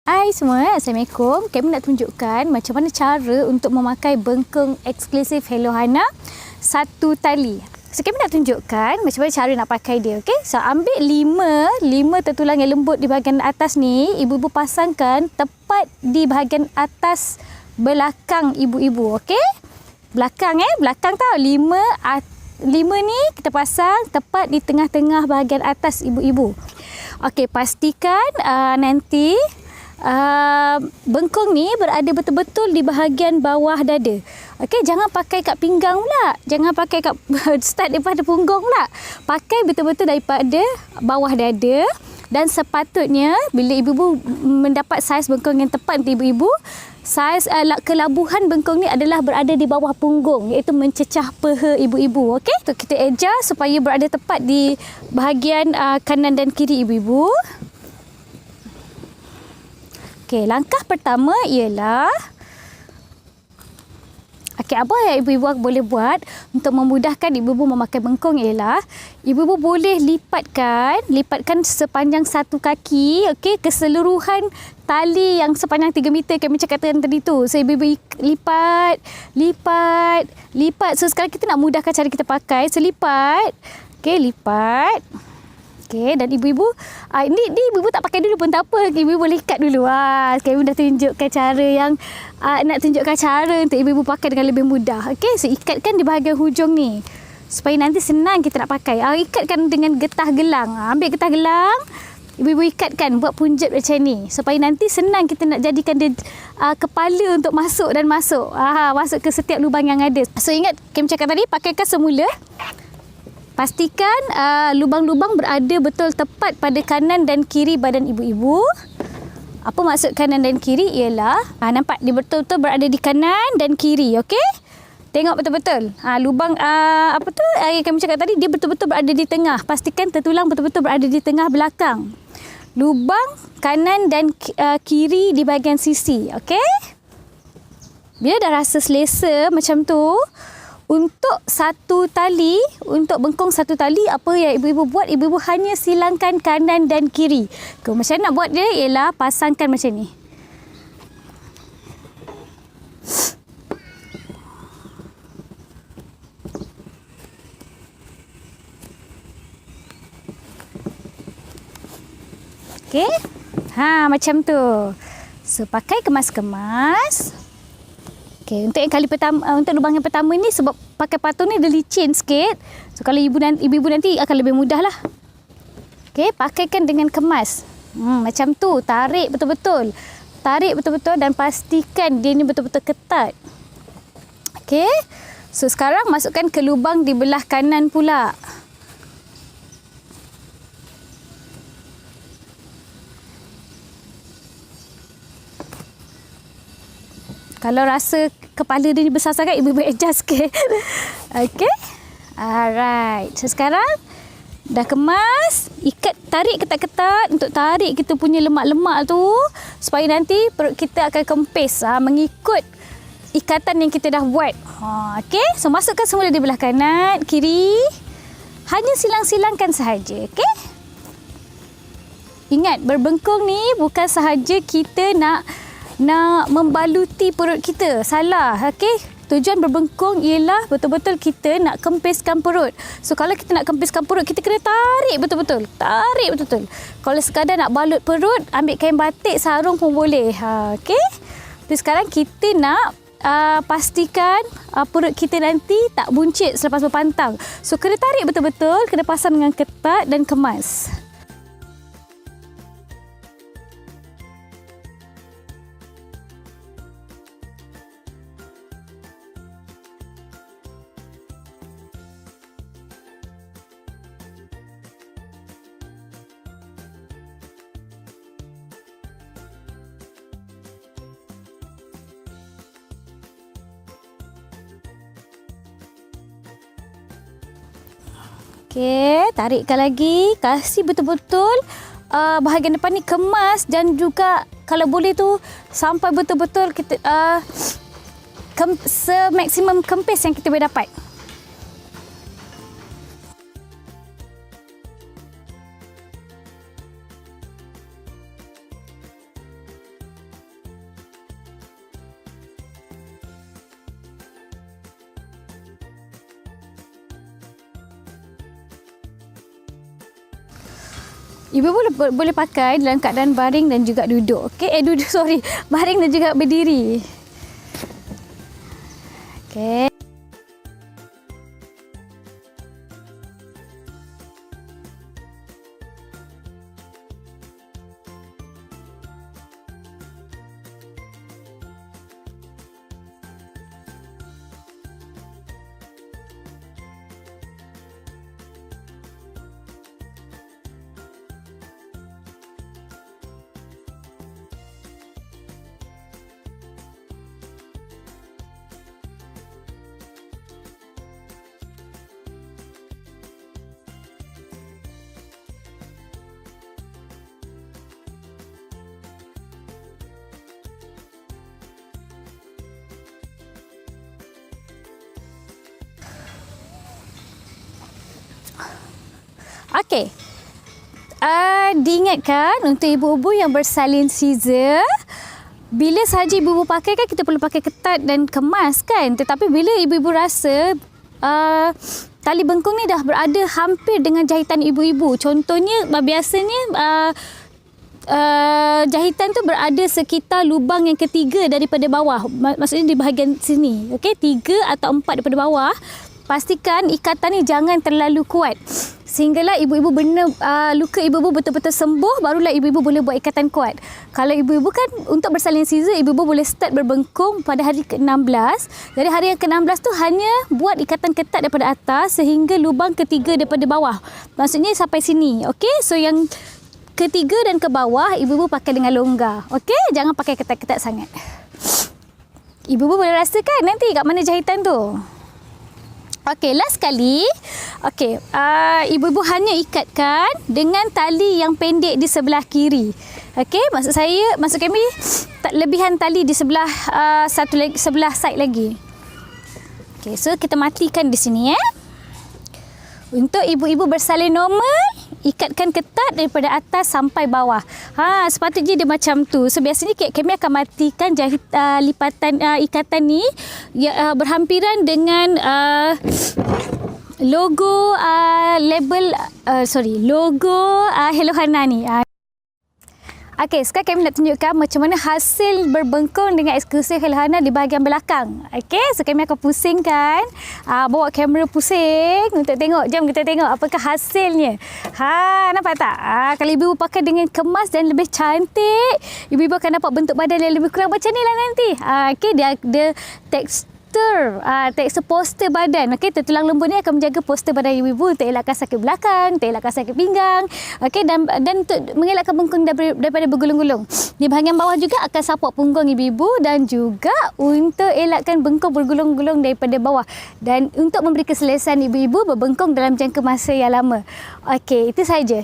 Hai semua, Assalamualaikum. Kami nak tunjukkan macam mana cara untuk memakai bengkung eksklusif Hello Hana satu tali. So kami nak tunjukkan macam mana cara nak pakai dia, okey? So ambil lima tertulang yang lembut di bahagian atas ni, ibu-ibu pasangkan tepat di bahagian atas belakang ibu-ibu, okey? Belakang tau. Lima ni kita pasang tepat di tengah-tengah bahagian atas ibu-ibu. Okey, pastikan nanti bengkung ni berada betul-betul di bahagian bawah dada. Okey, jangan pakai kat pinggang pula. Jangan pakai kat start daripada punggung pula. Pakai betul-betul daripada bawah dada. Dan sepatutnya bila ibu-ibu mendapat saiz bengkung yang tepat untuk ibu-ibu, saiz kelabuhan bengkung ni adalah berada di bawah punggung, iaitu mencecah peha ibu-ibu. Okey, so kita adjust supaya berada tepat di bahagian kanan dan kiri ibu-ibu. Okey, langkah pertama ialah apa yang ibu-ibu boleh buat untuk memudahkan ibu-ibu memakai bengkung ialah ibu-ibu boleh lipatkan sepanjang satu kaki, okey, keseluruhan tali yang sepanjang 3 meter kami cakap tadi tu. So ibu-ibu lipat. So sekarang kita nak mudahkan cara kita pakai. So lipat. Okey, lipat. Okey, dan ibu-ibu ni ibu-ibu tak pakai dulu pun tak apa. Ibu-ibu boleh ikat dulu. Sekarang ibu dah tunjukkan cara yang nak tunjukkan cara untuk ibu-ibu pakai dengan lebih mudah. Okey, so ikatkan di bahagian hujung ni supaya nanti senang kita nak pakai. Ikatkan dengan getah gelang. Ambil getah gelang, ibu-ibu ikatkan, buat punjat macam ni supaya nanti senang kita nak jadikan dia kepala untuk masuk. Masuk ke setiap lubang yang ada. So ingat Kim cakap tadi, pakaikan semula. Pastikan lubang-lubang berada betul tepat pada kanan dan kiri badan ibu-ibu. Apa maksud kanan dan kiri ialah nampak dia betul-betul berada di kanan dan kiri, okey? Tengok betul-betul. Lubang yang kami cakap tadi dia betul-betul berada di tengah. Pastikan tertulang betul-betul berada di tengah belakang. Lubang kanan dan kiri di bahagian sisi, okey? Bila dah rasa selesa macam tu, untuk bengkung satu tali, apa yang ibu-ibu buat? Ibu-ibu hanya silangkan kanan dan kiri. Macam nak buat dia ialah pasangkan macam ni. Okey? Macam tu. So pakai kemas-kemas. Okay, untuk yang kali pertama, untuk lubang yang pertama ni sebab pakai patung ni dia licin sikit. So kalau ibu-ibu nanti akan lebih mudah lah. Okey, pakaikan dengan kemas. Macam tu, tarik betul-betul. Dan pastikan dia ni betul-betul ketat. Okey. So sekarang masukkan ke lubang di belah kanan pula. Kalau rasa kepala dia ni besar sangat, ibu-ibu adjust sikit. Okey. Alright. So sekarang dah kemas, tarik ketat-ketat untuk tarik kita punya lemak-lemak tu supaya nanti perut kita akan kempis mengikut ikatan yang kita dah buat. Okey. So masukkan semula di belah kanan, kiri. Hanya silang-silangkan sahaja, okey? Ingat, berbengkung ni bukan sahaja kita nak membaluti perut kita. Salah, okey? Tujuan berbengkung ialah betul-betul kita nak kempiskan perut. So kalau kita nak kempiskan perut, kita kena tarik betul-betul. Kalau sekadar nak balut perut, ambil kain batik, sarung pun boleh. Okey? Jadi sekarang kita nak pastikan perut kita nanti tak buncit selepas berpantang. So kena tarik betul-betul, kena pasang dengan ketat dan kemas. Okey, tarikkan lagi. Kasih betul-betul bahagian depan ni kemas dan juga kalau boleh tu sampai betul-betul kita semaksimum kempis yang kita boleh dapat. Ibu boleh pakai dalam keadaan baring dan juga duduk. Okey, baring dan juga berdiri. Okey. Okey. Diingatkan untuk ibu-ibu yang bersalin scissor, bila sahaja ibu-ibu pakai kan kita perlu pakai ketat dan kemas kan. Tetapi bila ibu-ibu rasa tali bengkung ni dah berada hampir dengan jahitan ibu-ibu. Contohnya biasanya jahitan tu berada sekitar lubang yang ketiga daripada bawah. Maksudnya di bahagian sini. Okey, 3 atau 4 daripada bawah. Pastikan ikatan ni jangan terlalu kuat. Sehinggalah ibu-ibu luka ibu-ibu betul-betul sembuh, barulah ibu-ibu boleh buat ikatan kuat. Kalau ibu-ibu kan untuk bersalin scissor, ibu-ibu boleh start berbengkung pada hari ke-16. Jadi hari yang ke-16 tu hanya buat ikatan ketat daripada atas sehingga lubang ketiga daripada bawah. Maksudnya sampai sini. Okey, so yang ketiga dan ke bawah ibu-ibu pakai dengan longgar. Okey, jangan pakai ketat-ketat sangat. Ibu-ibu boleh rasakan nanti kat mana jahitan tu. Okey, last kali. Okey, ibu-ibu hanya ikatkan dengan tali yang pendek di sebelah kiri. Okey, maksud kami lebihan tali di sebelah sebelah side lagi. Okey, so kita matikan di sini Untuk ibu-ibu bersalin normal, ikatkan ketat daripada atas sampai bawah. Sepatutnya dia macam tu. So biasanya kami akan matikan ikatan ni berhampiran dengan logo Hello Hana ni. Okey, sekarang kami nak tunjukkan macam mana hasil berbengkung dengan eksklusif Hello Hana di bahagian belakang. Okey, so kami akan pusingkan. Bawa kamera pusing untuk tengok. Jom kita tengok apakah hasilnya. Nampak tak? Kalau ibu pakai dengan kemas dan lebih cantik, ibu akan dapat bentuk badan yang lebih kurang macam ni lah nanti. Okey, dia tekstur poster badan. Okey, tertulang lembut ni akan menjaga poster badan ibu-ibu untuk elakkan sakit belakang, untuk elakkan sakit pinggang. Okey, dan untuk mengelakkan bengkung daripada bergulung-gulung. Di bahagian bawah juga akan support punggung ibu-ibu dan juga untuk elakkan bengkung bergulung-gulung daripada bawah dan untuk memberi keselesaan ibu-ibu berbengkung dalam jangka masa yang lama. Okey, itu sahaja.